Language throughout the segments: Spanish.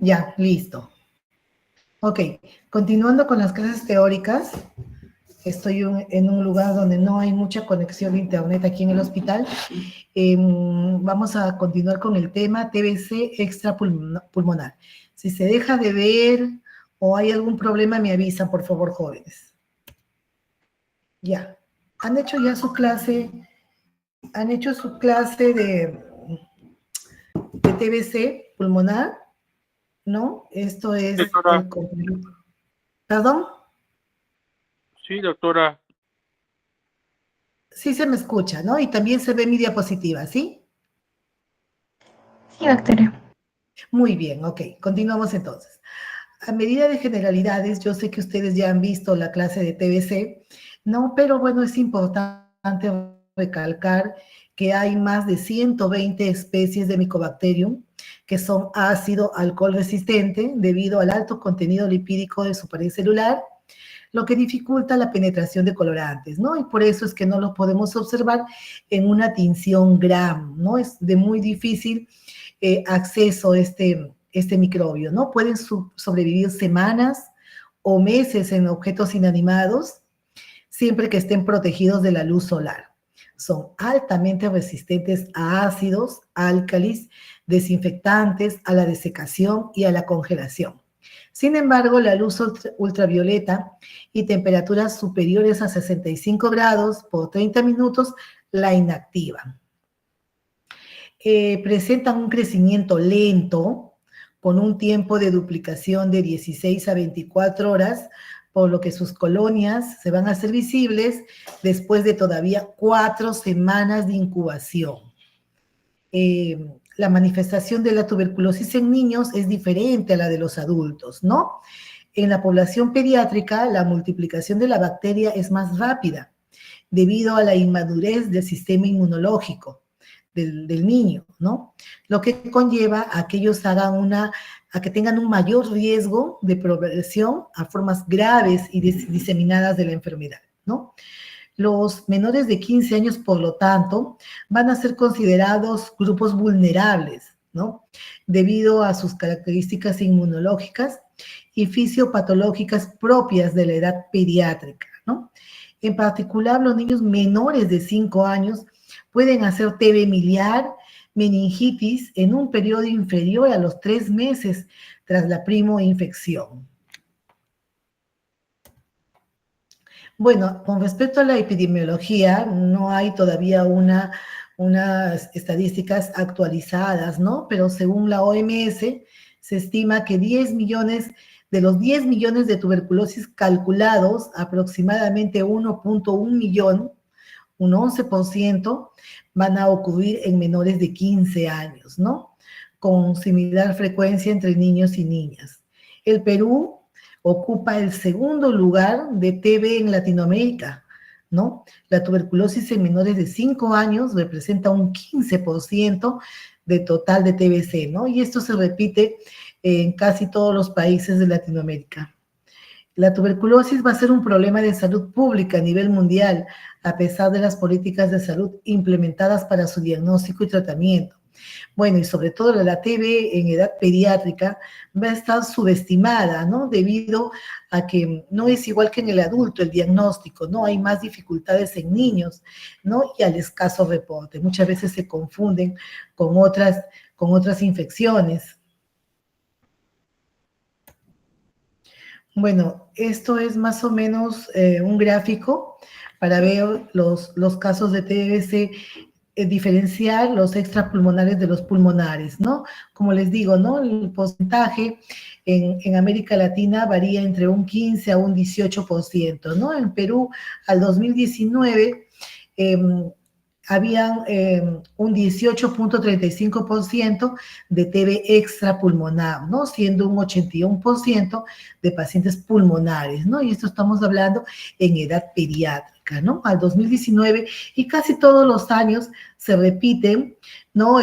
Ya, listo. Ok, continuando con las clases teóricas, estoy en un lugar donde no hay mucha conexión de internet aquí en el hospital. Vamos a continuar con el tema TBC extrapulmonar. Si se deja de ver o hay algún problema, me avisan, por favor, jóvenes. Ya. ¿Han hecho ya su clase? ¿Han hecho su clase de TBC pulmonar? ¿No? Esto es Doctora. ¿Perdón? Sí, doctora. Sí se me escucha, ¿no? Y también se ve mi diapositiva, ¿sí? Sí, doctora. Muy bien, ok. Continuamos entonces. A medida de generalidades, yo sé que ustedes ya han visto la clase de TBC, ¿no? Pero bueno, es importante recalcar que hay más de 120 especies de Mycobacterium que son ácido alcohol resistente debido al alto contenido lipídico de su pared celular, lo que dificulta la penetración de colorantes, ¿no? Y por eso es que no los podemos observar en una tinción Gram, ¿no? Es de muy difícil acceso a este microbio, ¿no? Pueden sobrevivir semanas o meses en objetos inanimados, siempre que estén protegidos de la luz solar. Son altamente resistentes a ácidos, álcalis, desinfectantes, a la desecación y a la congelación. Sin embargo, la luz ultravioleta y temperaturas superiores a 65 grados por 30 minutos la inactivan. Presentan un crecimiento lento, con un tiempo de duplicación de 16 a 24 horas, por lo que sus colonias se van a hacer visibles después de todavía 4 semanas de incubación. La manifestación de la tuberculosis en niños es diferente a la de los adultos, ¿no? En la población pediátrica, la multiplicación de la bacteria es más rápida, debido a la inmadurez del sistema inmunológico del niño, ¿no? Lo que conlleva a que ellos a que tengan un mayor riesgo de progresión a formas graves y diseminadas de la enfermedad, ¿no? Los menores de 15 años, por lo tanto, van a ser considerados grupos vulnerables, ¿no? Debido a sus características inmunológicas y fisiopatológicas propias de la edad pediátrica, ¿no? En particular, los niños menores de 5 años pueden hacer TB miliar, meningitis en un periodo inferior a los 3 meses tras la primoinfección. Bueno, con respecto a la epidemiología, no hay todavía unas estadísticas actualizadas, ¿no? Pero según la OMS, se estima que de los 10 millones de tuberculosis calculados, aproximadamente 1.1 millón, un 11%, van a ocurrir en menores de 15 años, ¿no? Con similar frecuencia entre niños y niñas. El Perú ocupa el segundo lugar de TB en Latinoamérica, ¿no? La tuberculosis en menores de 5 años representa un 15% de total de TBC, ¿no? Y esto se repite en casi todos los países de Latinoamérica. La tuberculosis va a ser un problema de salud pública a nivel mundial, a pesar de las políticas de salud implementadas para su diagnóstico y tratamiento. Bueno, y sobre todo la TB en edad pediátrica va a estar subestimada, ¿no? Debido a que no es igual que en el adulto el diagnóstico, ¿no? Hay más dificultades en niños, ¿no? Y al escaso reporte. Muchas veces se confunden con otras infecciones. Bueno, esto es más o menos un gráfico para ver los casos de TBC, diferenciar los extrapulmonares de los pulmonares, ¿no? Como les digo, ¿no? El porcentaje en América Latina varía entre un 15 a un 18%, ¿no? En Perú, al 2019, habían un 18.35% de TB extrapulmonar, ¿no? Siendo un 81% de pacientes pulmonares, ¿no? Y esto estamos hablando en edad pediátrica, ¿no? Al 2019, y casi todos los años se repiten, ¿no?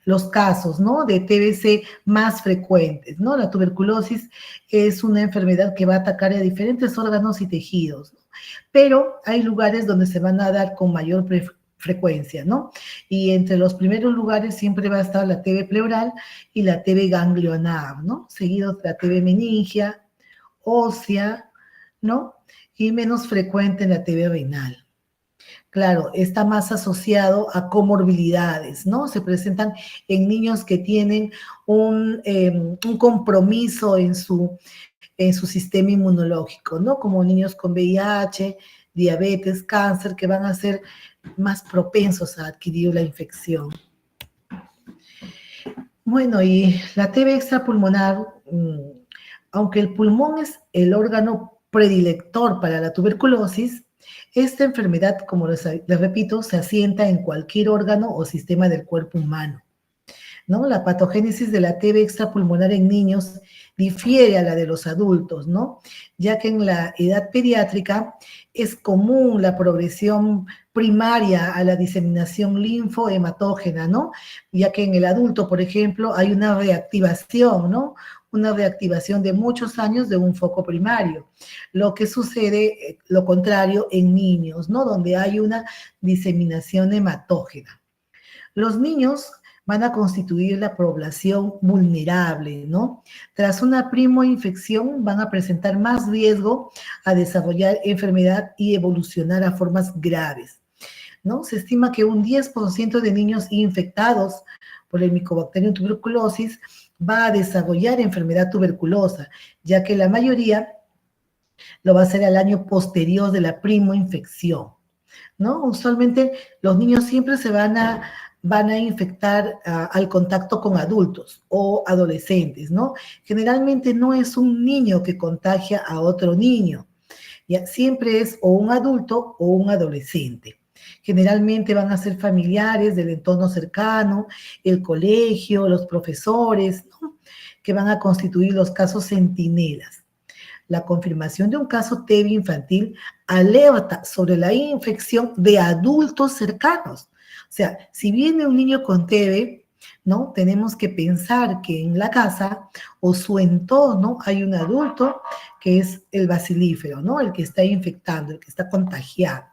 Los casos, ¿no? De TBC más frecuentes, ¿no? La tuberculosis es una enfermedad que va a atacar a diferentes órganos y tejidos, ¿no? Pero hay lugares donde se van a dar con mayor frecuencia, ¿no? Y entre los primeros lugares siempre va a estar la TB pleural y la TB ganglionar, ¿no? Seguidos de la TB meningia, ósea, ¿no? Y menos frecuente en la TB renal. Claro, está más asociado a comorbilidades, ¿no? Se presentan en niños que tienen un compromiso en su sistema inmunológico, ¿no? Como niños con VIH, diabetes, cáncer, que van a ser más propensos a adquirir la infección. Bueno, y la TB extrapulmonar, aunque el pulmón es el órgano predilector para la tuberculosis, esta enfermedad, como les repito, se asienta en cualquier órgano o sistema del cuerpo humano, ¿no? La patogénesis de la TB extrapulmonar en niños difiere a la de los adultos, ¿no? Ya que en la edad pediátrica es común la progresión primaria a la diseminación linfohematógena, ¿no? Ya que en el adulto, por ejemplo, hay una reactivación, ¿no? Una reactivación de muchos años de un foco primario. Lo que sucede, lo contrario, en niños, ¿no? Donde hay una diseminación hematógena. Los niños van a constituir la población vulnerable, ¿no? Tras una primoinfección van a presentar más riesgo a desarrollar enfermedad y evolucionar a formas graves, ¿no? Se estima que un 10% de niños infectados por el Mycobacterium tuberculosis va a desarrollar enfermedad tuberculosa, ya que la mayoría lo va a hacer al año posterior de la primoinfección, ¿no? Usualmente los niños siempre se van a infectar al contacto con adultos o adolescentes, ¿no? Generalmente no es un niño que contagia a otro niño, ¿ya? Siempre es o un adulto o un adolescente. Generalmente van a ser familiares del entorno cercano, el colegio, los profesores, ¿no? Que van a constituir los casos centinelas. La confirmación de un caso TB infantil alerta sobre la infección de adultos cercanos. O sea, si viene un niño con TB, ¿no? Tenemos que pensar que en la casa o su entorno hay un adulto que es el bacilífero, ¿no? El que está infectando, el que está contagiando.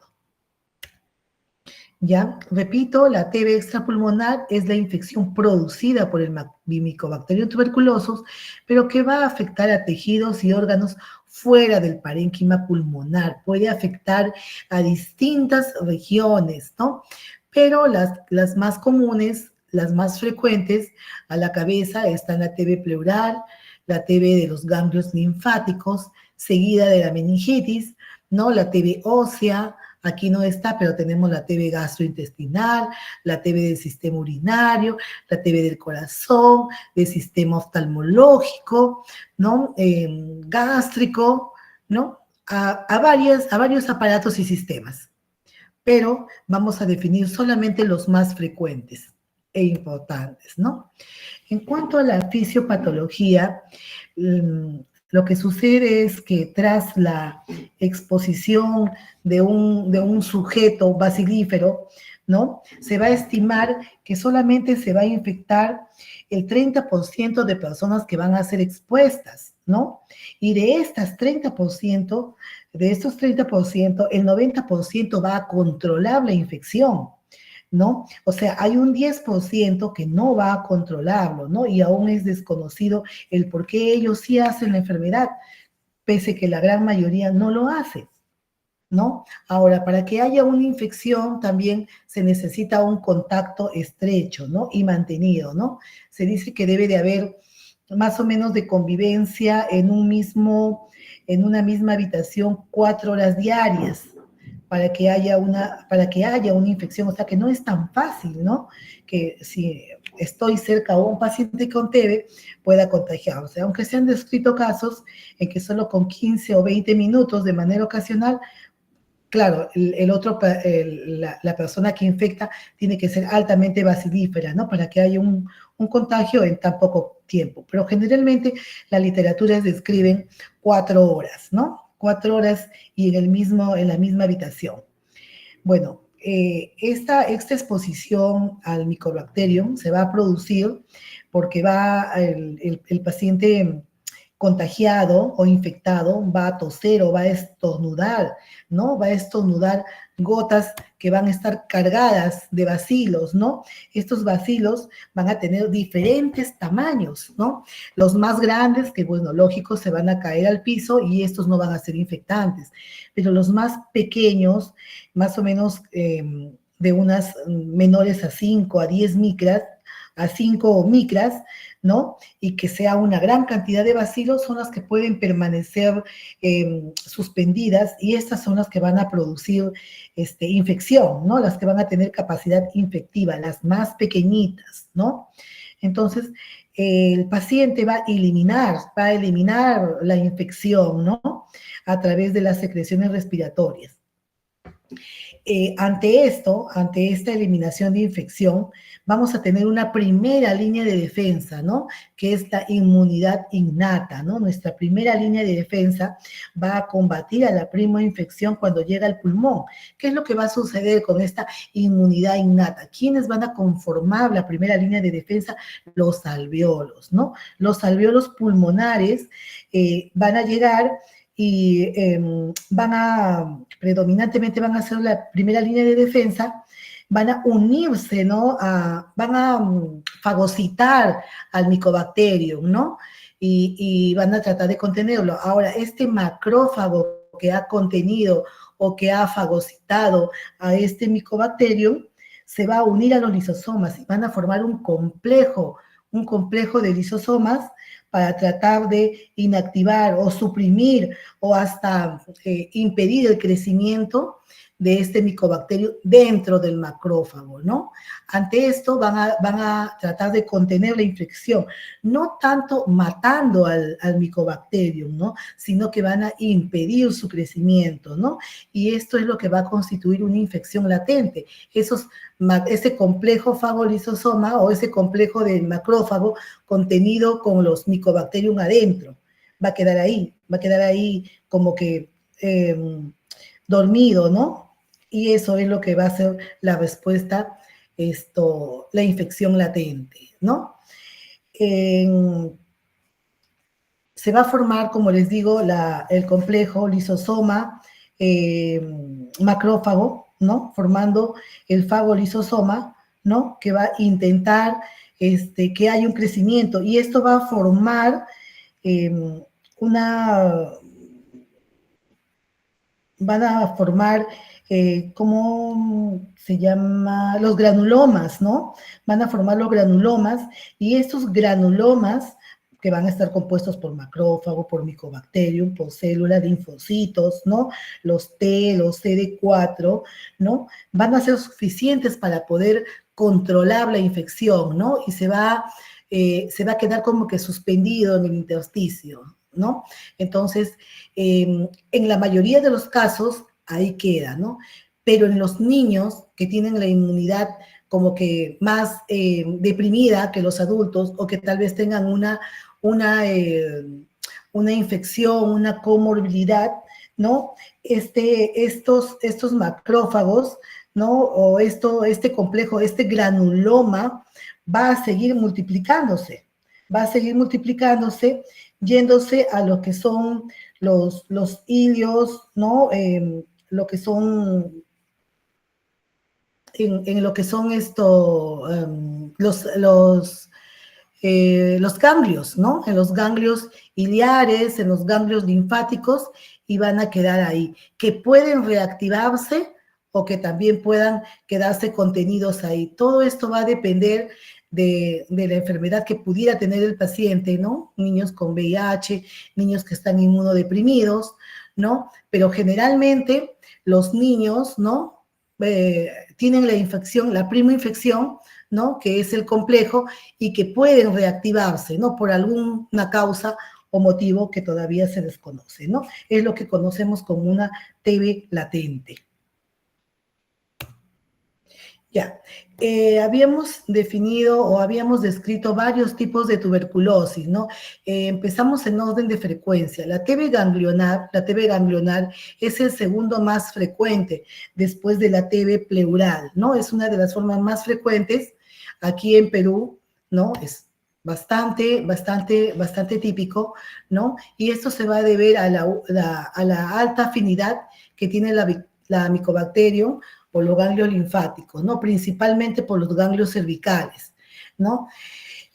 Ya, repito, la TB extrapulmonar es la infección producida por el Mycobacterium tuberculosis, pero que va a afectar a tejidos y órganos fuera del parénquima pulmonar. Puede afectar a distintas regiones, ¿no? Pero las más comunes, las más frecuentes a la cabeza están la TB pleural, la TB de los ganglios linfáticos, seguida de la meningitis, ¿no? La TB ósea. Aquí no está, pero tenemos la TB gastrointestinal, la TB del sistema urinario, la TB del corazón, del sistema oftalmológico, ¿no? Gástrico, ¿no? A varios aparatos y sistemas. Pero vamos a definir solamente los más frecuentes e importantes, ¿no? En cuanto a la fisiopatología, lo que sucede es que tras la exposición de un sujeto bacilífero, ¿no? Se va a estimar que solamente se va a infectar el 30% de personas que van a ser expuestas, ¿no? Y de estos 30%, el 90% va a controlar la infección, ¿no? O sea, hay un 10% que no va a controlarlo, ¿no? Y aún es desconocido el por qué ellos sí hacen la enfermedad, pese que la gran mayoría no lo hace, ¿no? Ahora, para que haya una infección también se necesita un contacto estrecho, ¿no? Y mantenido, ¿no? Se dice que debe de haber más o menos de convivencia en una misma habitación 4 horas diarias, para que haya una infección. O sea, que no es tan fácil, ¿no? Que si estoy cerca a un paciente con TB, pueda contagiar. O sea, aunque se han descrito casos en que solo con 15 o 20 minutos de manera ocasional, claro, la persona que infecta tiene que ser altamente bacilífera, ¿no? Para que haya un contagio en tan poco tiempo. Pero generalmente las literaturas describen 4 horas, ¿no? 4 horas y en la misma habitación. Bueno, esta exposición al Mycobacterium se va a producir porque el paciente contagiado o infectado va a toser o va a estornudar, ¿no? Va a estornudar gotas que van a estar cargadas de bacilos, ¿no? Estos bacilos van a tener diferentes tamaños, ¿no? Los más grandes, que bueno, lógico, se van a caer al piso y estos no van a ser infectantes, pero los más pequeños, más o menos de unas menores a 5 a 10 micras, a 5 micras, ¿no? Y que sea una gran cantidad de bacilos, son las que pueden permanecer suspendidas y estas son las que van a producir infección, ¿no? Las que van a tener capacidad infectiva, las más pequeñitas, ¿no? Entonces, el paciente va a eliminar la infección, ¿no? A través de las secreciones respiratorias. Ante esta eliminación de infección, vamos a tener una primera línea de defensa, ¿no? Que es la inmunidad innata, ¿no? Nuestra primera línea de defensa va a combatir a la primoinfección cuando llega al pulmón. ¿Qué es lo que va a suceder con esta inmunidad innata? ¿Quiénes van a conformar la primera línea de defensa? Los alvéolos, ¿no? Los alvéolos pulmonares van a llegar y predominantemente van a ser la primera línea de defensa, van a unirse, ¿no? Van a fagocitar al Mycobacterium, ¿no? Y van a tratar de contenerlo. Ahora, este macrófago que ha contenido o que ha fagocitado a este Mycobacterium se va a unir a los lisosomas y van a formar un complejo de lisosomas para tratar de inactivar o suprimir o hasta impedir el crecimiento de este micobacterio dentro del macrófago, ¿no? Ante esto van a tratar de contener la infección, no tanto matando al Mycobacterium, ¿no? Sino que van a impedir su crecimiento, ¿no? Y esto es lo que va a constituir una infección latente. Ese complejo fagolisosoma o ese complejo del macrófago contenido con los Mycobacterium adentro, va a quedar ahí como que dormido, ¿no? Y eso es lo que va a ser la respuesta, la infección latente, ¿no? Se va a formar, como les digo, el complejo lisosoma macrófago, ¿no? Formando el fagolisosoma, ¿no? Que va a intentar que haya un crecimiento y esto va a formar van a formar, ¿cómo se llama? Los granulomas, ¿no? Van a formar los granulomas y estos granulomas que van a estar compuestos por macrófago, por Mycobacterium, por células, linfocitos, ¿no? Los T, los CD4, ¿no? Van a ser suficientes para poder controlar la infección, ¿no? Y se va a quedar como que suspendido en el intersticio, ¿no? Entonces, en la mayoría de los casos, ahí queda, ¿no? Pero en los niños que tienen la inmunidad como que más deprimida que los adultos o que tal vez tengan una infección, una comorbilidad, ¿no? Estos macrófagos, ¿no? O este complejo, este granuloma va a seguir multiplicándose, yéndose a lo que son los hilios, ¿no? Lo que son, en lo que son los ganglios, ¿no? En los ganglios iliares, en los ganglios linfáticos, y van a quedar ahí, que pueden reactivarse o que también puedan quedarse contenidos ahí. Todo esto va a depender de la enfermedad que pudiera tener el paciente, ¿no? Niños con VIH, niños que están inmunodeprimidos, ¿no? Pero generalmente los niños, ¿no? Tienen la infección, la primoinfección, ¿no? Que es el complejo y que pueden reactivarse, ¿no? Por alguna causa o motivo que todavía se desconoce, ¿no? Es lo que conocemos como una TB latente. Ya, habíamos definido o habíamos descrito varios tipos de tuberculosis, ¿no? Empezamos en orden de frecuencia. La TB ganglionar es el segundo más frecuente después de la TB pleural, ¿no? Es una de las formas más frecuentes aquí en Perú, ¿no? Es bastante típico, ¿no? Y esto se va a deber a la alta afinidad que tiene la la Mycobacterium o los ganglios linfáticos, ¿no? Principalmente por los ganglios cervicales, ¿no?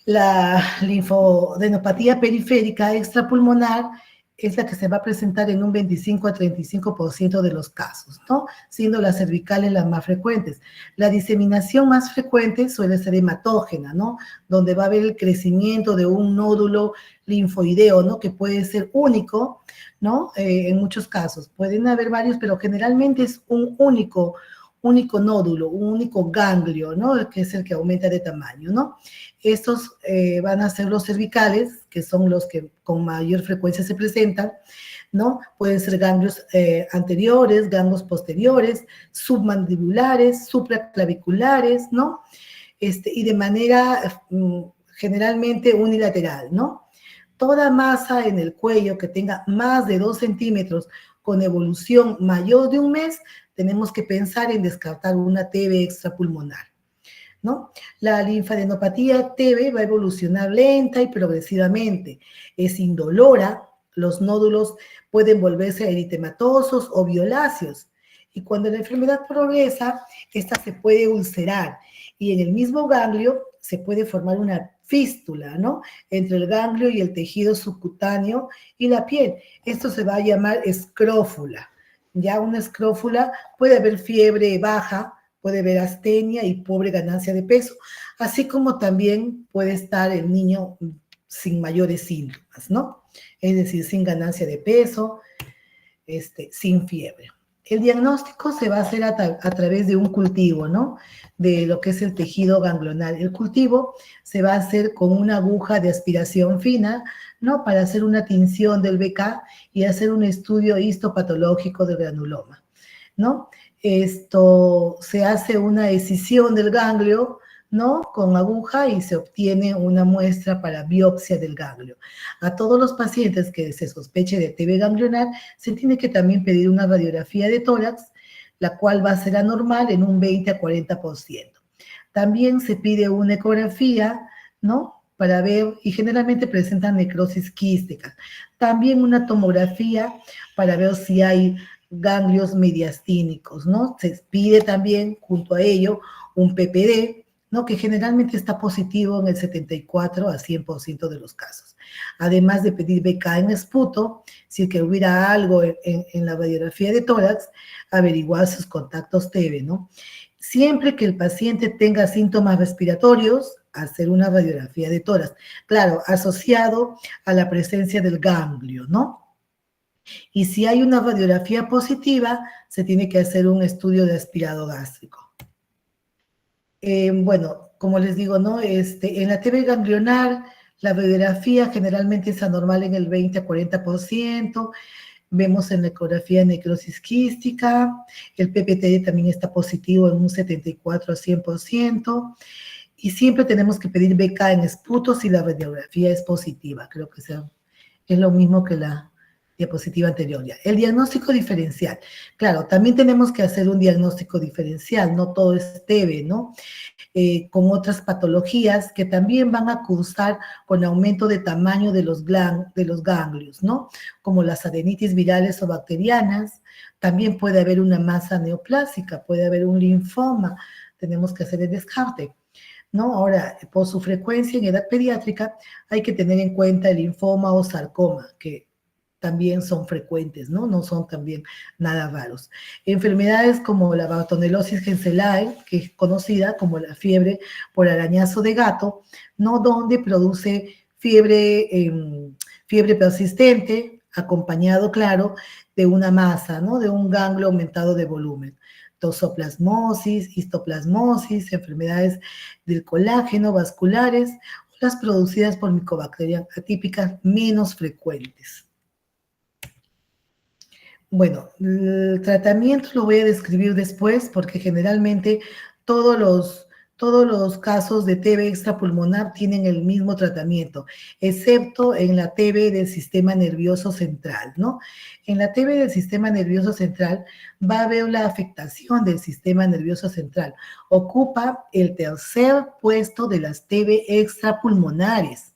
La linfoadenopatía periférica extrapulmonar es la que se va a presentar en un 25 a 35% de los casos, ¿no? Siendo las cervicales las más frecuentes. La diseminación más frecuente suele ser hematógena, ¿no? Donde va a haber el crecimiento de un nódulo linfoideo, ¿no? Que puede ser único, ¿no? En muchos casos. Pueden haber varios, pero generalmente es un único nódulo, un único ganglio, ¿no? Que es el que aumenta de tamaño, ¿no? Estos van a ser los cervicales, que son los que con mayor frecuencia se presentan, ¿no? Pueden ser ganglios anteriores, ganglios posteriores, submandibulares, supraclaviculares, ¿no? Y de manera generalmente unilateral, ¿no? Toda masa en el cuello que tenga más de 2 centímetros con evolución mayor de un mes, tenemos que pensar en descartar una TB extrapulmonar, ¿no? La linfadenopatía TB va a evolucionar lenta y progresivamente. Es indolora, los nódulos pueden volverse eritematosos o violáceos. Y cuando la enfermedad progresa, esta se puede ulcerar. Y en el mismo ganglio se puede formar una fístula, ¿no? Entre el ganglio y el tejido subcutáneo y la piel. Esto se va a llamar escrófula. Ya una escrófula puede haber fiebre baja, puede haber astenia y pobre ganancia de peso, así como también puede estar el niño sin mayores síntomas, ¿no? Es decir, sin ganancia de peso, sin fiebre. El diagnóstico se va a hacer a través de un cultivo, ¿no? De lo que es el tejido ganglionar. El cultivo se va a hacer con una aguja de aspiración fina, ¿no? Para hacer una tinción del BK y hacer un estudio histopatológico del granuloma, ¿no? Esto se hace una escisión del ganglio, ¿no? Con aguja y se obtiene una muestra para biopsia del ganglio. A todos los pacientes que se sospeche de TB ganglionar, se tiene que también pedir una radiografía de tórax, la cual va a ser anormal en un 20 a 40%. También se pide una ecografía, ¿no? Para ver, y generalmente presentan necrosis quística. También una tomografía para ver si hay ganglios mediastínicos, ¿no? Se pide también, junto a ello, un PPD, ¿no? Que generalmente está positivo en el 74 a 100% de los casos. Además de pedir BK en esputo, si es que hubiera algo en la radiografía de tórax, averiguar sus contactos TB, ¿no? Siempre que el paciente tenga síntomas respiratorios, hacer una radiografía de tórax. Claro, asociado a la presencia del ganglio, ¿no? Y si hay una radiografía positiva, se tiene que hacer un estudio de aspirado gástrico. Bueno, como les digo, ¿no? En la TB ganglionar, la radiografía generalmente es anormal en el 20 a 40%. Vemos en la ecografía necrosis quística. El PPT también está positivo en un 74 a 100%. Y siempre tenemos que pedir BK en esputo si la radiografía es positiva. Creo que es lo mismo que la diapositiva anterior ya. El diagnóstico diferencial. Claro, también tenemos que hacer un diagnóstico diferencial, no todo es TB, ¿no? Con otras patologías que también van a cursar con aumento de tamaño de los ganglios, ¿no? Como las adenitis virales o bacterianas. También puede haber una masa neoplásica, puede haber un linfoma. Tenemos que hacer el descarte, ¿no? Ahora, por su frecuencia en edad pediátrica, hay que tener en cuenta el linfoma o sarcoma, que también son frecuentes, ¿no? No son también nada raros. Enfermedades como la Bartonelosis genselae, que es conocida como la fiebre por arañazo de gato, ¿no? Donde produce fiebre persistente, acompañado, claro, de una masa, ¿no? De un ganglio aumentado de volumen. Toxoplasmosis, histoplasmosis, enfermedades del colágeno vasculares, o las producidas por micobacterias atípicas menos frecuentes. Bueno, el tratamiento lo voy a describir después porque generalmente todos los casos de TB extrapulmonar tienen el mismo tratamiento, excepto en la TB del sistema nervioso central, ¿no? En la TB del sistema nervioso central va a haber la afectación del sistema nervioso central. Ocupa el tercer puesto de las TB extrapulmonares,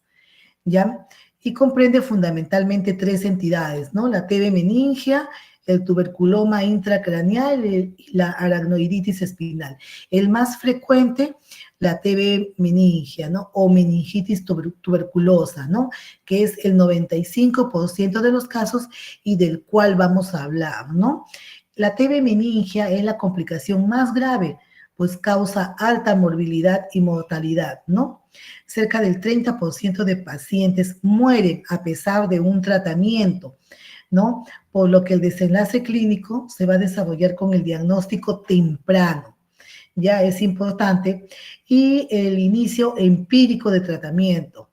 ¿ya? Y comprende fundamentalmente 3 entidades, ¿no? La TB meningia, el tuberculoma intracraneal y la aracnoiditis espinal. El más frecuente, la TB meningia, ¿no? O meningitis tuberculosa, ¿no? Que es el 95% de los casos y del cual vamos a hablar, ¿no? La TB meningia es la complicación más grave, pues causa alta morbilidad y mortalidad, ¿no? Cerca del 30% de pacientes mueren a pesar de un tratamiento, ¿no? Por lo que el desenlace clínico se va a desarrollar con el diagnóstico temprano, ya es importante, y el inicio empírico de tratamiento.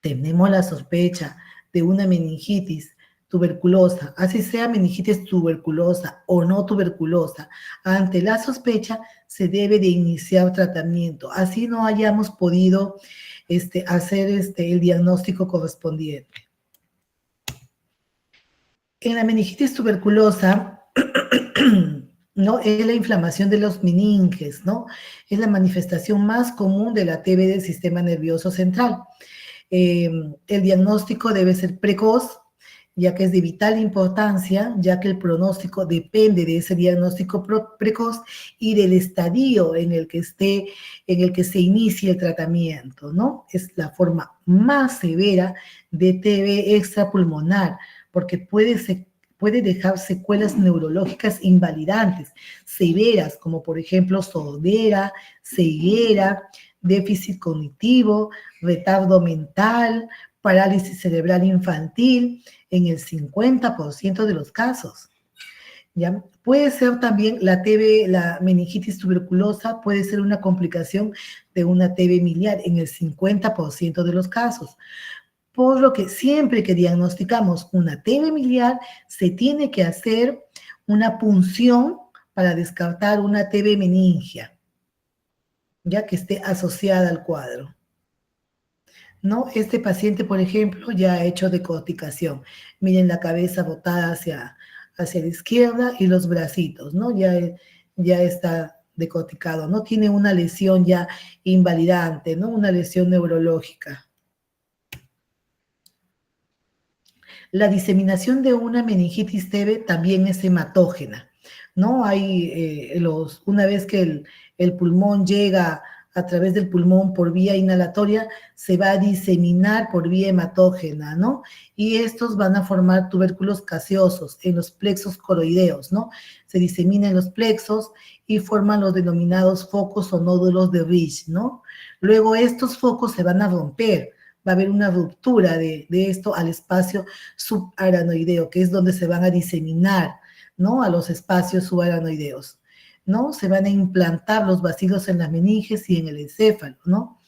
Tenemos la sospecha de una meningitis tuberculosa, así sea meningitis tuberculosa o no tuberculosa, ante la sospecha se debe de iniciar tratamiento, así no hayamos podido hacer el diagnóstico correspondiente. En la meningitis tuberculosa, ¿no? Es la inflamación de los meninges, ¿no? Es la manifestación más común de la TB del sistema nervioso central. El diagnóstico debe ser precoz, ya que es de vital importancia, ya que el pronóstico depende de ese diagnóstico precoz y del estadio en el que se inicie el tratamiento, ¿no? Es la forma más severa de TB extrapulmonar, porque puede dejar secuelas neurológicas invalidantes, severas, como por ejemplo sordera, ceguera, déficit cognitivo, retardo mental, parálisis cerebral infantil, en el 50% de los casos. ¿Ya? Puede ser también la TB, la meningitis tuberculosa, puede ser una complicación de una TB miliar en el 50% de los casos. Por lo que siempre que diagnosticamos una TB miliar, se tiene que hacer una punción para descartar una TB meningia, ya que esté asociada al cuadro, ¿no? Este paciente, por ejemplo, ya ha hecho decorticación. Miren la cabeza botada hacia la izquierda y los bracitos, ¿no? Ya está decorticado, ¿no? Tiene una lesión ya invalidante, ¿no? Una lesión neurológica. La diseminación de una meningitis TB también es hematógena, ¿no? Una vez que el pulmón llega a través del pulmón por vía inhalatoria, se va a diseminar por vía hematógena, ¿no? Y estos van a formar tubérculos gaseosos en los plexos coroideos, ¿no? Se disemina en los plexos y forman los denominados focos o nódulos de Rich, ¿no? Luego estos focos se van a romper, va a haber una ruptura de esto al espacio subaranoideo, que es donde se van a diseminar, ¿no? A los espacios subaranoideos, ¿no? Se van a implantar los bacilos en las meninges y en el encéfalo, ¿no?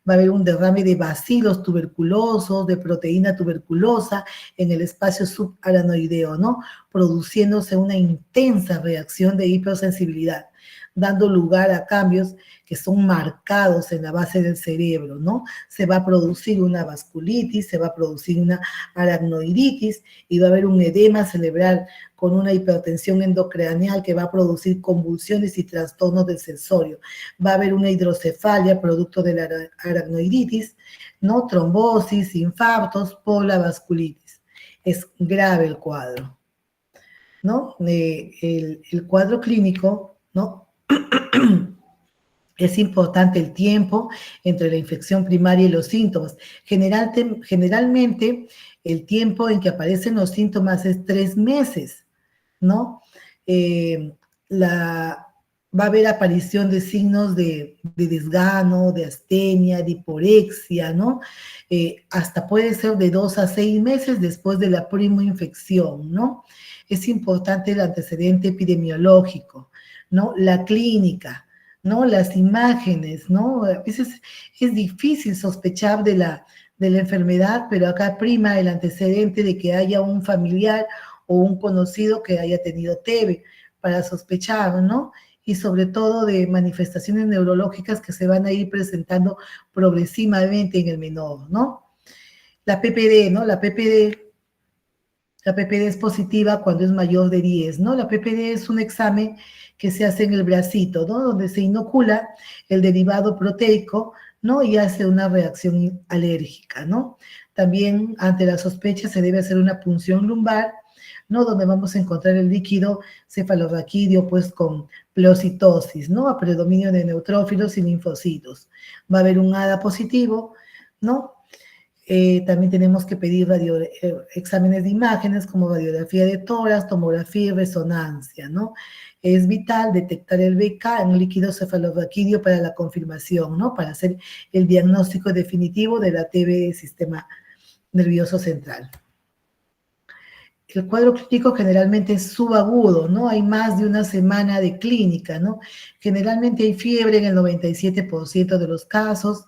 Va a haber un derrame de bacilos tuberculosos, de proteína tuberculosa en el espacio subaranoideo, ¿no? Produciéndose una intensa reacción de hipersensibilidad, dando lugar a cambios que son marcados en la base del cerebro, ¿no? Se va a producir una vasculitis, se va a producir una aracnoiditis y va a haber un edema cerebral con una hipertensión endocraneal que va a producir convulsiones y trastornos del sensorio. Va a haber una hidrocefalia producto de la aracnoiditis, ¿no? Trombosis, infartos por la vasculitis. Es grave el cuadro, ¿no? El cuadro clínico, ¿no? Es importante el tiempo entre la infección primaria y los síntomas. Generalmente, el tiempo en que aparecen los síntomas es 3 meses, ¿no? Va a haber aparición de signos de desgano, de astenia, de hiporexia, ¿no? Hasta puede ser de 2 a 6 meses después de la primoinfección, ¿no? Es importante el antecedente epidemiológico, ¿no? La clínica, ¿no? Las imágenes, ¿no? A veces es difícil sospechar de la enfermedad, pero acá prima el antecedente de que haya un familiar o un conocido que haya tenido TB para sospechar, ¿no? Y sobre todo de manifestaciones neurológicas que se van a ir presentando progresivamente en el menor, ¿no? La PPD, ¿no? La PPD es positiva cuando es mayor de 10, ¿no? La PPD es un examen que se hace en el bracito, ¿no? Donde se inocula el derivado proteico ¿no? Y hace una reacción alérgica, ¿no? También ante la sospecha se debe hacer una punción lumbar, ¿no? Donde vamos a encontrar el líquido cefalorraquídeo, pues con pleocitosis, ¿no? A predominio de neutrófilos y linfocitos. Va a haber un ADA positivo, ¿no? También tenemos que pedir exámenes de imágenes como radiografía de tórax, tomografía y resonancia, ¿no? Es vital detectar el BK en el líquido cefalorraquídeo para la confirmación, ¿no? Para hacer el diagnóstico definitivo de la TB del sistema nervioso central. El cuadro clínico generalmente es subagudo, ¿no? Hay más de una semana de clínica, ¿no? Generalmente hay fiebre en el 97% de los casos,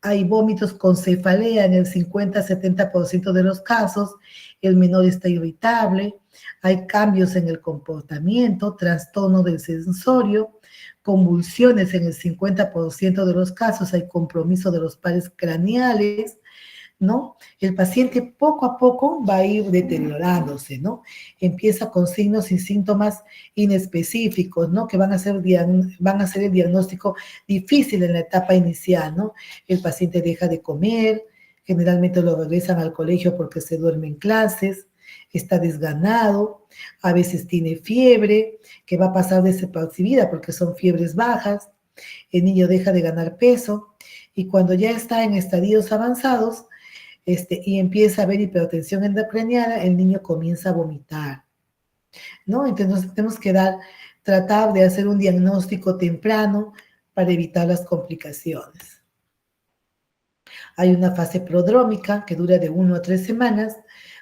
hay vómitos con cefalea en el 50-70% de los casos, el menor está irritable, hay cambios en el comportamiento, trastorno del sensorio, convulsiones en el 50% de los casos, hay compromiso de los pares craneales, ¿no? El paciente poco a poco va a ir deteriorándose, ¿no? Empieza con signos y síntomas inespecíficos, ¿no? Que van a hacer el diagnóstico difícil en la etapa inicial, ¿no? El paciente deja de comer, generalmente lo regresan al colegio porque se duerme en clases, está desganado, a veces tiene fiebre, que va a pasar desapercibida porque son fiebres bajas, el niño deja de ganar peso, y cuando ya está en estadios avanzados, y empieza a haber hipertensión endocraniana, el niño comienza a vomitar, ¿no? Entonces tenemos que tratar de hacer un diagnóstico temprano para evitar las complicaciones. Hay una fase prodrómica que dura de 1 a 3 semanas,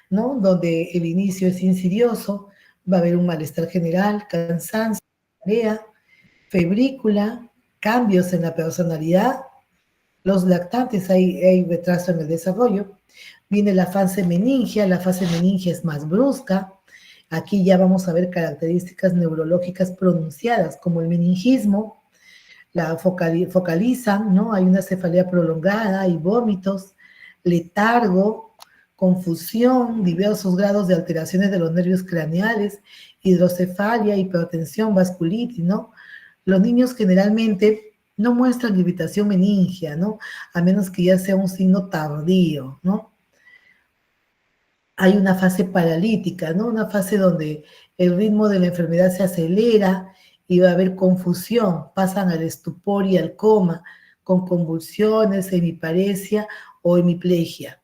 ¿no? Donde el inicio es insidioso, va a haber un malestar general, cansancio, diarrea, febrícula, cambios en la personalidad. Los lactantes hay retraso en el desarrollo. Viene la fase meningia es más brusca. Aquí ya vamos a ver características neurológicas pronunciadas, como el meningismo, la focalizan, ¿no? Hay una cefalea prolongada, hay vómitos, letargo, confusión, diversos grados de alteraciones de los nervios craneales, hidrocefalia, hipertensión, vasculitis, ¿no? Los niños generalmente no muestran irritación meningia, ¿no? A menos que ya sea un signo tardío, ¿no? Hay una fase paralítica, ¿no? Una fase donde el ritmo de la enfermedad se acelera y va a haber confusión, pasan al estupor y al coma, con convulsiones, hemiparesia o hemiplegia.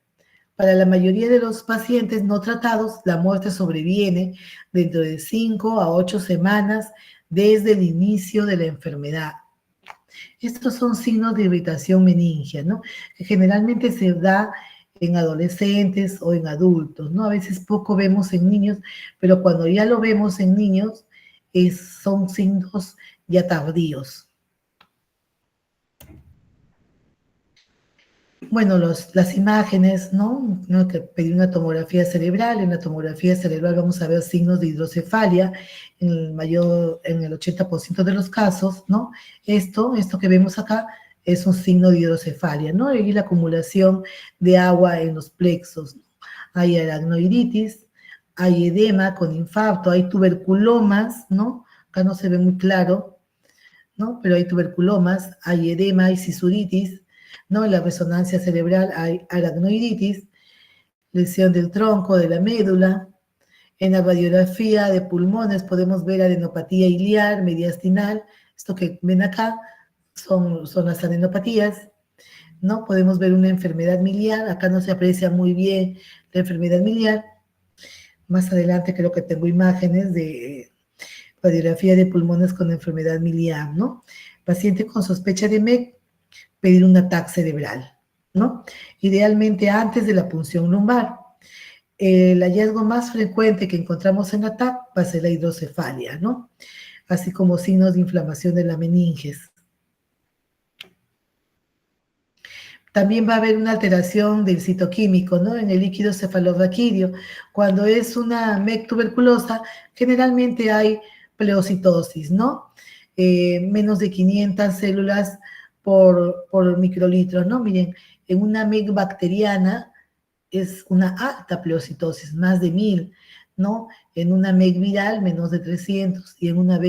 Para la mayoría de los pacientes no tratados, la muerte sobreviene dentro de 5 a 8 semanas desde el inicio de la enfermedad. Estos son signos de irritación meningia, ¿no? Que generalmente se da en adolescentes o en adultos, ¿no? A veces poco vemos en niños, pero cuando ya lo vemos en niños, son signos ya tardíos. Bueno, las imágenes, ¿no? Que pedí una tomografía cerebral. En la tomografía cerebral vamos a ver signos de hidrocefalia en el 80% de los casos, ¿no? Esto que vemos acá es un signo de hidrocefalia, ¿no? Y la acumulación de agua en los plexos, ¿no? Hay aracnoiditis, hay edema con infarto, hay tuberculomas, ¿no? Acá no se ve muy claro, ¿no? Pero hay tuberculomas, hay edema, hay sisuritis, ¿no? En la resonancia cerebral hay aracnoiditis, lesión del tronco, de la médula. En la radiografía de pulmones podemos ver adenopatía iliar, mediastinal. Esto que ven acá son las adenopatías, ¿no? Podemos ver una enfermedad miliar. Acá no se aprecia muy bien la enfermedad miliar. Más adelante creo que tengo imágenes de radiografía de pulmones con enfermedad miliar, ¿no? Paciente con sospecha de MEC, pedir un ataque cerebral, ¿no? Idealmente antes de la punción lumbar. El hallazgo más frecuente que encontramos en ATAC va a ser la hidrocefalia, ¿no? Así como signos de inflamación de la meninges. También va a haber una alteración del citoquímico, ¿no? En el líquido cefalorraquídeo. Cuando es una MEC tuberculosa, generalmente hay pleocitosis, ¿no? Menos de 500 células por microlitro, ¿no? Miren, en una MEC bacteriana es una alta pleocitosis, más de 1000, ¿no? En una MEC viral, menos de 300, y en una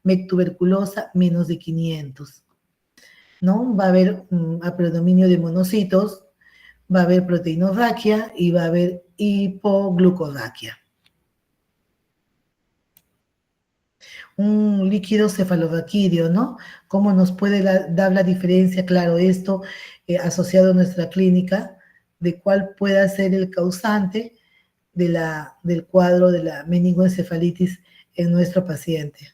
MEC tuberculosa, menos de 500. ¿no? Va a haber a predominio de monocitos, va a haber proteinorraquia y va a haber hipoglucorraquia. Un líquido cefalorraquídeo, ¿no? ¿Cómo nos puede dar la diferencia? Claro, esto asociado a nuestra clínica, de cuál pueda ser el causante del cuadro de la meningoencefalitis en nuestro paciente.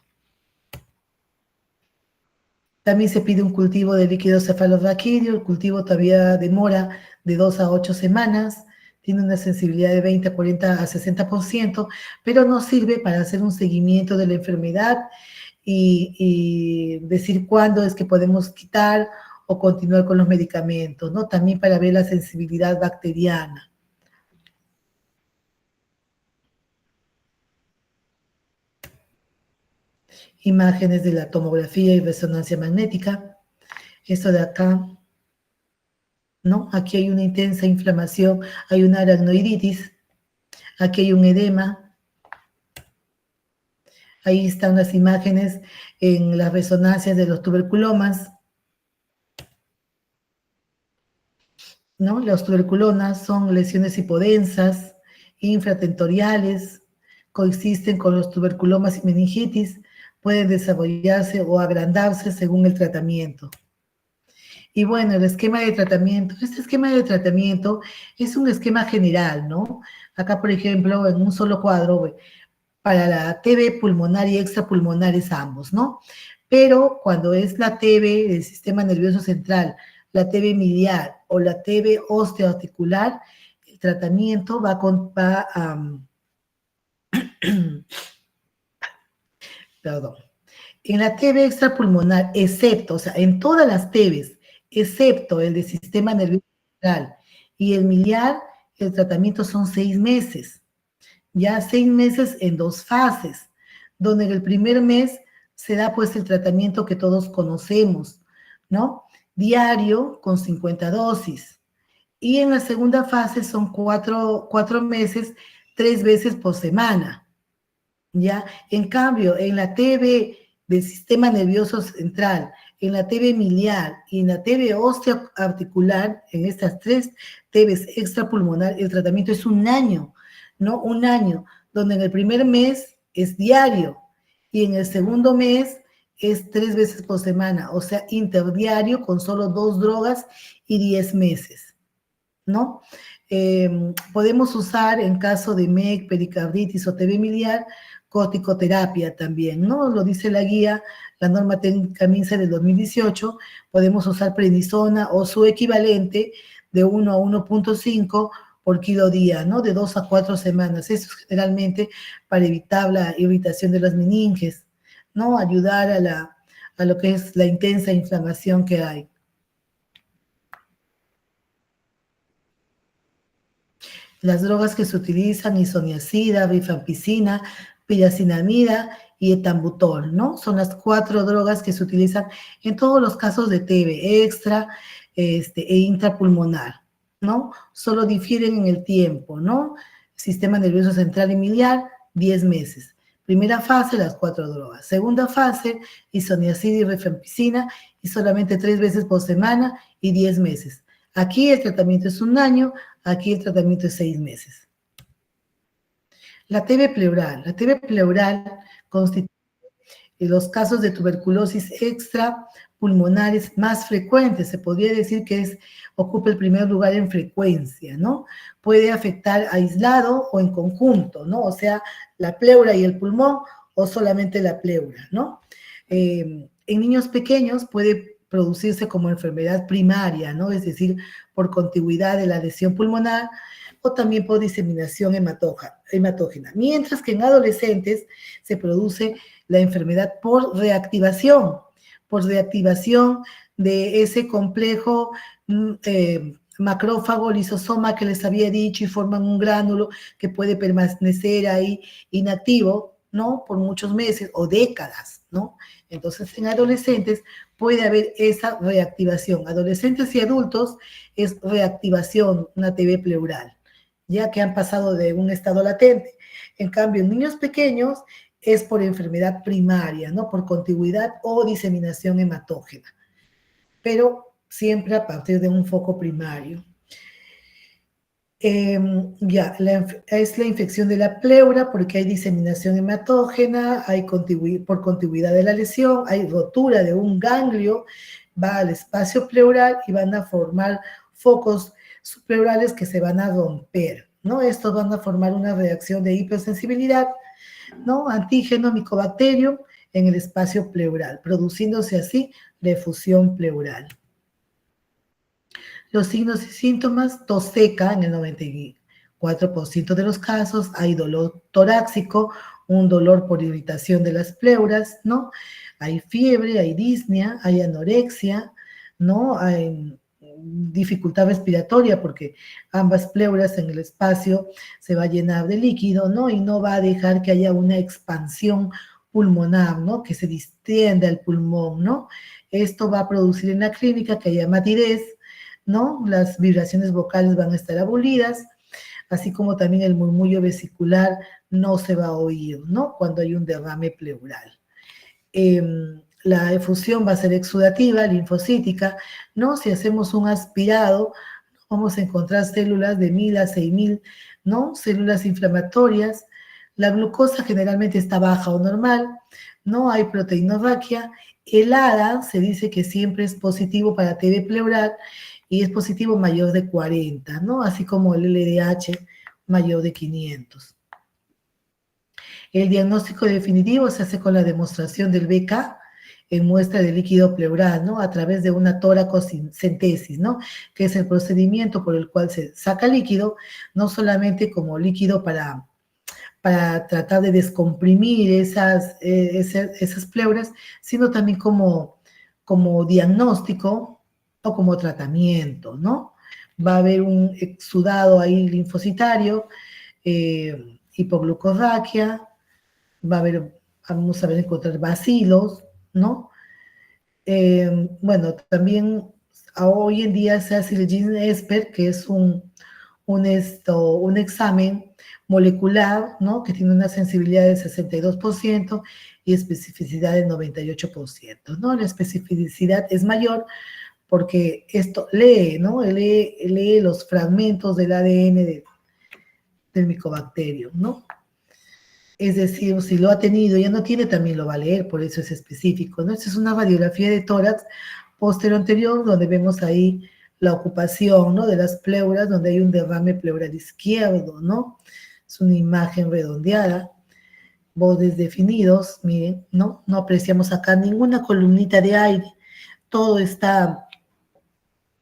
También se pide un cultivo de líquido cefalorraquídeo. El cultivo todavía demora de 2 a 8 semanas, tiene una sensibilidad de 20 a 40 a 60%, pero nos sirve para hacer un seguimiento de la enfermedad y decir cuándo es que podemos quitar o continuar con los medicamentos, ¿no? También para ver la sensibilidad bacteriana. Imágenes de la tomografía y resonancia magnética. Esto de acá, ¿no? Aquí hay una intensa inflamación, hay una aracnoiditis, aquí hay un edema. Ahí están las imágenes en las resonancias de los tuberculomas, ¿no? Los tuberculomas son lesiones hipodensas, infratentoriales, coexisten con los tuberculomas y meningitis, pueden desarrollarse o agrandarse según el tratamiento. Y bueno, el esquema de tratamiento, este esquema de tratamiento es un esquema general, ¿no? Acá, por ejemplo, en un solo cuadro, para la TB pulmonar y extrapulmonares ambos, ¿no? Pero cuando es la TB del sistema nervioso central, la TB miliar o la TB osteoarticular, el tratamiento perdón. En la TB extrapulmonar, excepto, o sea, en todas las TBs, excepto el del sistema nervioso central y el miliar, el tratamiento son 6 meses. Ya 6 meses en 2 fases, donde en el primer mes se da pues el tratamiento que todos conocemos, ¿no? Diario con 50 dosis. Y en la segunda fase son 4 meses, 3 veces por semana, ¿ya? En cambio, en la TB del sistema nervioso central, en la TB miliar y en la TB osteoarticular, en estas 3 TBs extrapulmonar, el tratamiento es 1 año, ¿no? 1 año, donde en el primer mes es diario y en el segundo mes es 3 veces por semana, o sea, interdiario con solo 2 drogas y 10 meses, ¿no? Podemos usar en caso de MEC, pericarditis o TB miliar, corticoterapia también, ¿no? Lo dice la guía, la norma técnica MINSA del 2018, podemos usar prednisona o su equivalente de 1 a 1.5 por kilo día, ¿no? De 2 a 4 semanas. Eso es generalmente para evitar la irritación de las meninges, ¿no? Ayudar a lo que es la intensa inflamación que hay. Las drogas que se utilizan, isoniazida, rifampicina, piracinamida y etambutol, ¿no? Son las 4 drogas que se utilizan en todos los casos de TB extra e intrapulmonar, ¿no? Solo difieren en el tiempo, ¿no? Sistema nervioso central y miliar, 10 meses. Primera fase, las 4 drogas. Segunda fase, isoniazida y rifampicina, y solamente 3 veces por semana y 10 meses. Aquí el tratamiento es 1 año, aquí el tratamiento es 6 meses. La TB pleural. La TB pleural constituye los casos de tuberculosis extrapulmonares más frecuentes. Se podría decir que ocupa el primer lugar en frecuencia, ¿no? Puede afectar aislado o en conjunto, ¿no? O sea, la pleura y el pulmón o solamente la pleura, ¿no? En niños pequeños puede producirse como enfermedad primaria, ¿no? Es decir, por contigüidad de la lesión pulmonar o también por diseminación hematógena. Mientras que en adolescentes se produce la enfermedad por reactivación de ese complejo macrófago, lisosoma que les había dicho y forman un gránulo que puede permanecer ahí inactivo, ¿no? Por muchos meses o décadas, ¿no? Entonces, en adolescentes puede haber esa reactivación. Adolescentes y adultos es reactivación, una TB pleural, ya que han pasado de un estado latente. En cambio, en niños pequeños es por enfermedad primaria, ¿no? Por contigüidad o diseminación hematógena. pero siempre a partir de un foco primario. Es la infección de la pleura porque hay diseminación hematógena, por contigüidad de la lesión, hay rotura de un ganglio, va al espacio pleural y van a formar focos subpleurales que se van a romper, ¿no? Estos van a formar una reacción de hipersensibilidad, ¿no? Antígeno micobacterio en el espacio pleural, produciéndose así la efusión pleural. Los signos y síntomas: tos seca en el 94% de los casos, hay dolor torácico, un dolor por irritación de las pleuras, ¿no? Hay fiebre, hay disnea, hay anorexia, ¿no? Hay dificultad respiratoria porque ambas pleuras en el espacio se va a llenar de líquido, ¿no? Y no va a dejar que haya una expansión pulmonar, ¿no? Que se distienda el pulmón, ¿no? Esto va a producir en la clínica que haya matidez, ¿no? Las vibraciones vocales van a estar abolidas, así como también el murmullo vesicular no se va a oír, ¿no? Cuando hay un derrame pleural. La efusión va a ser exudativa, linfocítica, ¿no? Si hacemos un aspirado, vamos a encontrar células de 1000 a 6000, ¿no? Células inflamatorias. La glucosa generalmente está baja o normal, no hay proteinorraquia. El ADA se dice que siempre es positivo para TB pleural y es positivo mayor de 40, ¿no? Así como el LDH mayor de 500. El diagnóstico definitivo se hace con la demostración del BK en muestra de líquido pleural, ¿no? A través de una toracocentesis, ¿no? Que es el procedimiento por el cual se saca líquido, no solamente como líquido para tratar de descomprimir esas pleuras, sino también como diagnóstico o como tratamiento, ¿no? Va a haber un exudado ahí linfocitario, hipoglucorraquia, vamos a ver encontrar bacilos, ¿no? Bueno, también hoy en día se hace el Gene-Esper, que es un examen molecular, ¿no? Que tiene una sensibilidad del 62% y especificidad del 98%, ¿no? La especificidad es mayor porque esto lee, ¿no? Lee los fragmentos del ADN del micobacterio, ¿no? Es decir, si lo ha tenido, ya no tiene, también lo va a leer, por eso es específico, ¿no? Esta es una radiografía de tórax posterior-anterior, donde vemos ahí la ocupación, ¿no? De las pleuras, donde hay un derrame pleural izquierdo, ¿no? Es una imagen redondeada, bordes definidos, miren, ¿no? No apreciamos acá ninguna columnita de aire, todo está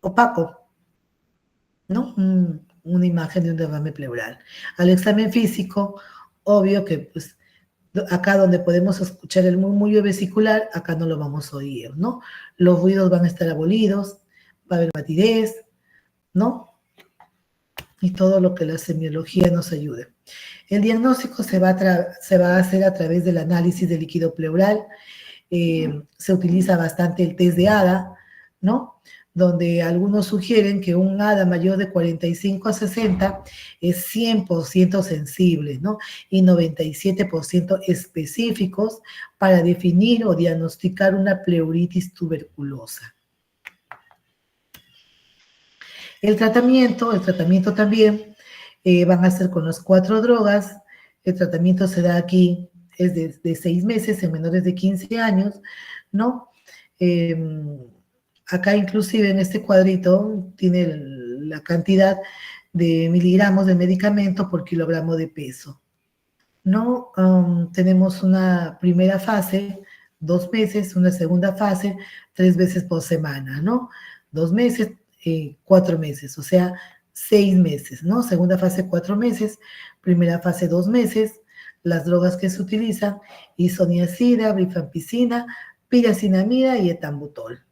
opaco, ¿no? Una imagen de un derrame pleural. Al examen físico, obvio que pues acá donde podemos escuchar el murmullo vesicular, acá no lo vamos a oír, ¿no? Los ruidos van a estar abolidos, va a haber matidez, ¿no? Y todo lo que la semiología nos ayude. El diagnóstico se va a hacer a través del análisis del líquido pleural. Se utiliza bastante el test de ADA, ¿no? Donde algunos sugieren que un ADA mayor de 45 a 60 es 100% sensible, ¿no? Y 97% específicos para definir o diagnosticar una pleuritis tuberculosa. El tratamiento también van a ser con las 4 drogas. El tratamiento se da aquí, es de 6 meses en menores de 15 años, ¿no? Acá inclusive en este cuadrito tiene la cantidad de miligramos de medicamento por kilogramo de peso, ¿no? Tenemos una primera fase, 2 meses, una segunda fase, 3 veces por semana, ¿no? 2 meses, 4 meses, o sea, 6 meses, ¿no? Segunda fase, 4 meses, primera fase, 2 meses. Las drogas que se utilizan: isoniazida, rifampicina, piracinamida y etambutol.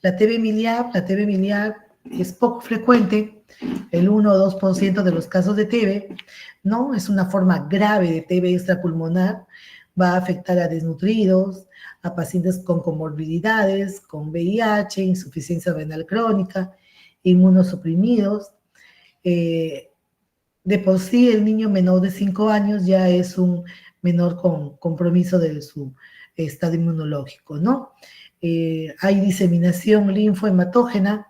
La TB miliar es poco frecuente, el 1 o 2% de los casos de TB, ¿no? Es una forma grave de TB extrapulmonar, va a afectar a desnutridos, a pacientes con comorbilidades, con VIH, insuficiencia renal crónica, inmunosuprimidos. De por sí el niño menor de 5 años ya es un menor con compromiso de su estado inmunológico, ¿no? Hay diseminación linfohematógena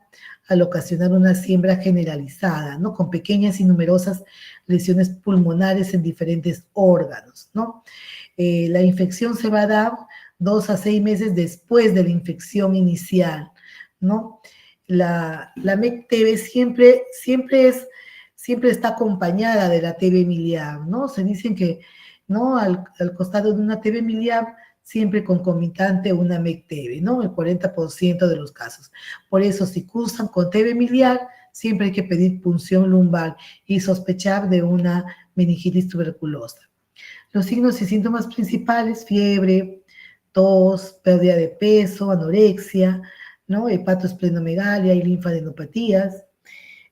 al ocasionar una siembra generalizada, ¿no? Con pequeñas y numerosas lesiones pulmonares en diferentes órganos, ¿no? La infección se va a dar 2 a 6 meses después de la infección inicial, ¿no? La MEC-TB siempre está acompañada de la TB miliar, ¿no? Se dicen que, ¿no? Al costado de una TB miliar, siempre concomitante una MEC-TB, ¿no? El 40% de los casos. Por eso, si cursan con TB miliar, siempre hay que pedir punción lumbar y sospechar de una meningitis tuberculosa. Los signos y síntomas principales: fiebre, tos, pérdida de peso, anorexia, ¿no? Hepatosplenomegalia y linfadenopatías.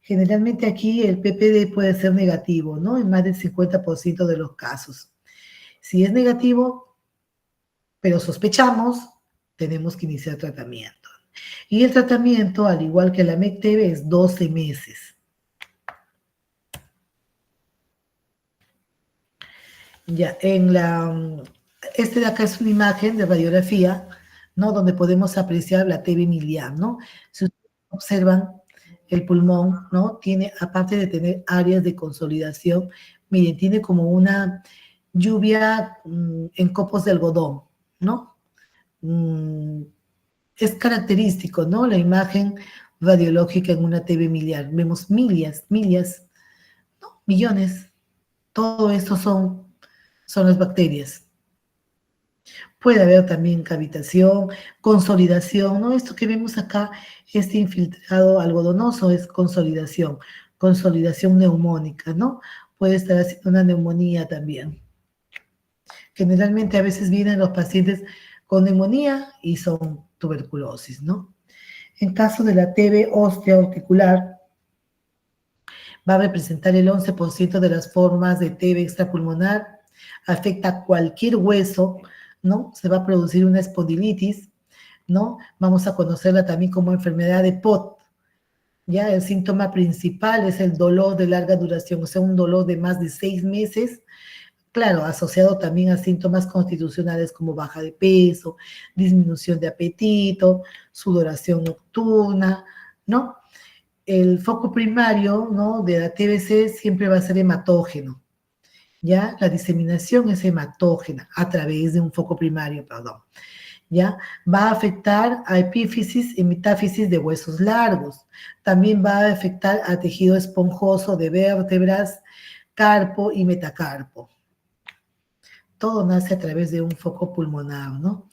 Generalmente aquí el PPD puede ser negativo, ¿no? En más del 50% de los casos. Si es negativo, pero sospechamos, tenemos que iniciar tratamiento. Y el tratamiento, al igual que la MEC-TB, es 12 meses. Ya, este de acá es una imagen de radiografía, ¿no? Donde podemos apreciar la TB miliar, ¿no? Si ustedes observan el pulmón, ¿no? Tiene, aparte de tener áreas de consolidación, miren, tiene como una lluvia en copos de algodón, ¿no? Es característico, ¿no? La imagen radiológica en una TB miliar. Vemos millas, ¿no? Millones. Todo esto son las bacterias. Puede haber también cavitación, consolidación, ¿no? Esto que vemos acá, este infiltrado algodonoso es consolidación neumónica, ¿no? Puede estar haciendo una neumonía también. Generalmente a veces vienen los pacientes con neumonía y son tuberculosis, ¿no? En caso de la TB ósea aurticular, va a representar el 11% de las formas de TB extrapulmonar, afecta a cualquier hueso, ¿no? Se va a producir una espondilitis, ¿no? Vamos a conocerla también como enfermedad de Pott. Ya el síntoma principal es el dolor de larga duración, o sea, un dolor de más de 6 meses, claro, asociado también a síntomas constitucionales como baja de peso, disminución de apetito, sudoración nocturna, ¿no? El foco primario, ¿no? De la TBC siempre va a ser hematógeno, ¿ya? La diseminación es hematógena a través de un foco primario, perdón, ¿ya? Va a afectar a epífisis y metáfisis de huesos largos. También va a afectar a tejido esponjoso de vértebras, carpo y metacarpo. Todo nace a través de un foco pulmonar, ¿no?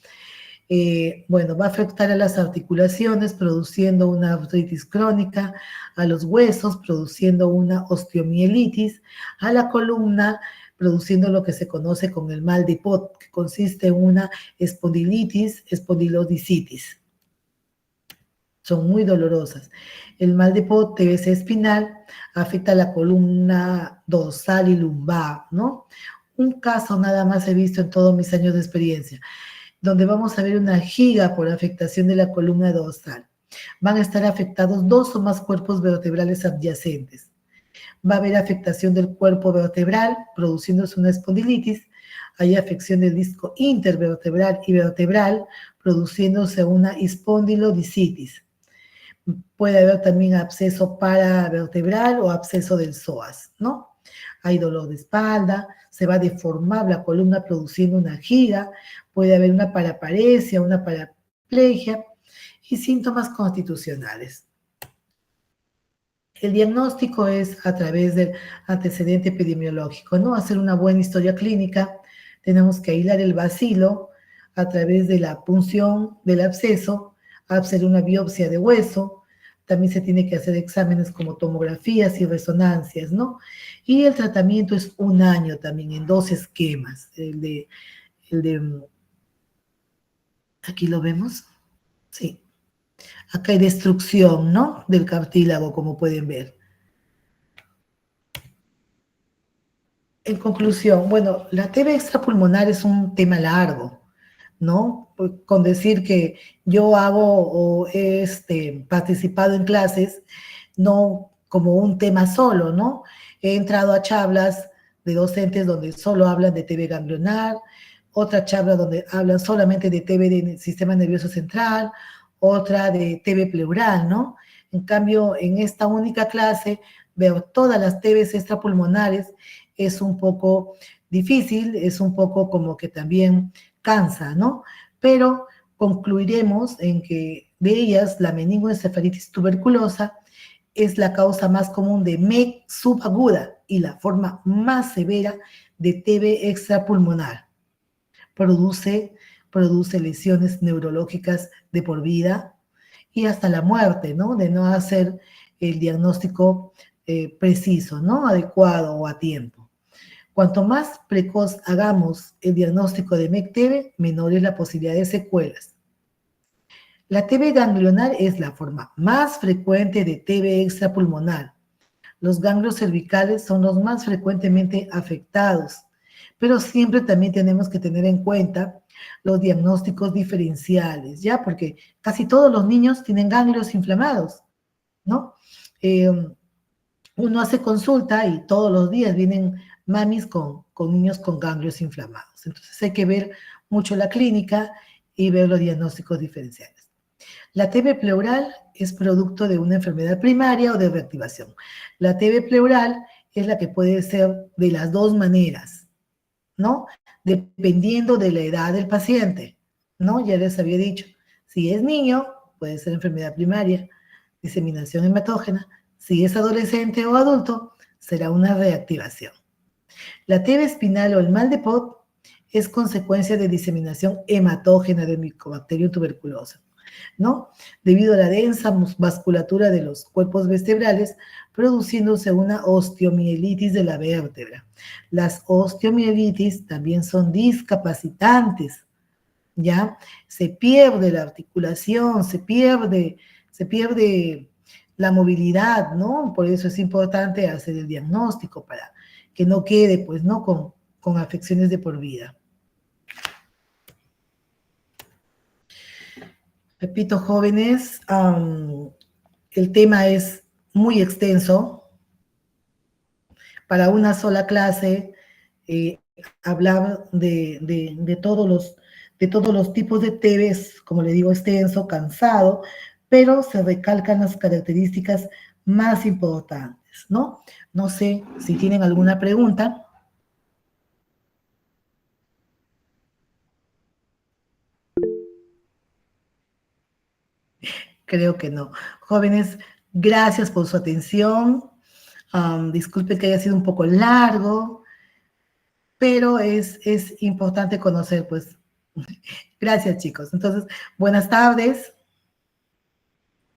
Bueno, va a afectar a las articulaciones, produciendo una artritis crónica, a los huesos, produciendo una osteomielitis, a la columna, produciendo lo que se conoce con el mal de Pott, que consiste en una espondilitis, espondilodicitis. Son muy dolorosas. El mal de Pott, TBC espinal, afecta a la columna dorsal y lumbar, ¿no? Un caso nada más he visto en todos mis años de experiencia, donde vamos a ver una giga por afectación de la columna dorsal. Van a estar afectados 2 o más cuerpos vertebrales adyacentes. Va a haber afectación del cuerpo vertebral, produciéndose una espondilitis. Hay afección del disco intervertebral y vertebral, produciéndose una espondilodicitis. Puede haber también absceso paravertebral o absceso del psoas, ¿no? Hay dolor de espalda, se va a deformar la columna produciendo una giga, puede haber una paraparesia, una paraplegia y síntomas constitucionales. El diagnóstico es a través del antecedente epidemiológico, ¿no? Hacer una buena historia clínica, tenemos que aislar el bacilo a través de la punción del absceso, hacer una biopsia de hueso, también se tiene que hacer exámenes como tomografías y resonancias, ¿no? Y el tratamiento es 1 año también, en 2 esquemas. Aquí lo vemos, sí. Acá hay destrucción, ¿no? Del cartílago, como pueden ver. En conclusión, bueno, la TB extrapulmonar es un tema largo, ¿no? Con decir que yo hago o he participado en clases, no como un tema solo, ¿no? He entrado a charlas de docentes donde solo hablan de TB ganglionar, otra charla donde hablan solamente de TB del sistema nervioso central, otra de TB pleural, ¿no? En cambio, en esta única clase veo todas las TBs extrapulmonares, es un poco difícil, es un poco como que también cansa, ¿no? Pero concluiremos en que de ellas la meningoencefalitis tuberculosa es la causa más común de MEC subaguda y la forma más severa de TB extrapulmonar. Produce lesiones neurológicas de por vida y hasta la muerte, ¿no? De no hacer el diagnóstico preciso, ¿no? Adecuado o a tiempo. Cuanto más precoz hagamos el diagnóstico de MEC-TB, menor es la posibilidad de secuelas. La TB ganglionar es la forma más frecuente de TB extrapulmonar. Los ganglios cervicales son los más frecuentemente afectados, pero siempre también tenemos que tener en cuenta los diagnósticos diferenciales, ¿ya? Porque casi todos los niños tienen ganglios inflamados, ¿no? Uno hace consulta y todos los días vienen mamis con niños con ganglios inflamados. Entonces hay que ver mucho la clínica y ver los diagnósticos diferenciales. La TB pleural es producto de una enfermedad primaria o de reactivación. La TB pleural es la que puede ser de las dos maneras, ¿no? Dependiendo de la edad del paciente, ¿no? Ya les había dicho, si es niño, puede ser enfermedad primaria, diseminación hematógena. Si es adolescente o adulto, será una reactivación. La TB espinal o el mal de Pot es consecuencia de diseminación hematógena de Mycobacterium tuberculosa, ¿no? Debido a la densa vasculatura de los cuerpos vertebrales, produciéndose una osteomielitis de la vértebra. Las osteomielitis también son discapacitantes, ¿ya? Se pierde la articulación, se pierde la movilidad, ¿no? Por eso es importante hacer el diagnóstico para que no quede, pues, ¿no? Con afecciones de por vida. Repito, jóvenes, el tema es muy extenso. Para una sola clase, hablar de todos los tipos de TBs, como le digo, extenso, cansado, pero se recalcan las características más importantes, ¿no? No sé si tienen alguna pregunta. Creo que no. Jóvenes, gracias por su atención. Disculpen que haya sido un poco largo, pero es importante conocer, pues. Gracias, chicos. Entonces, buenas tardes.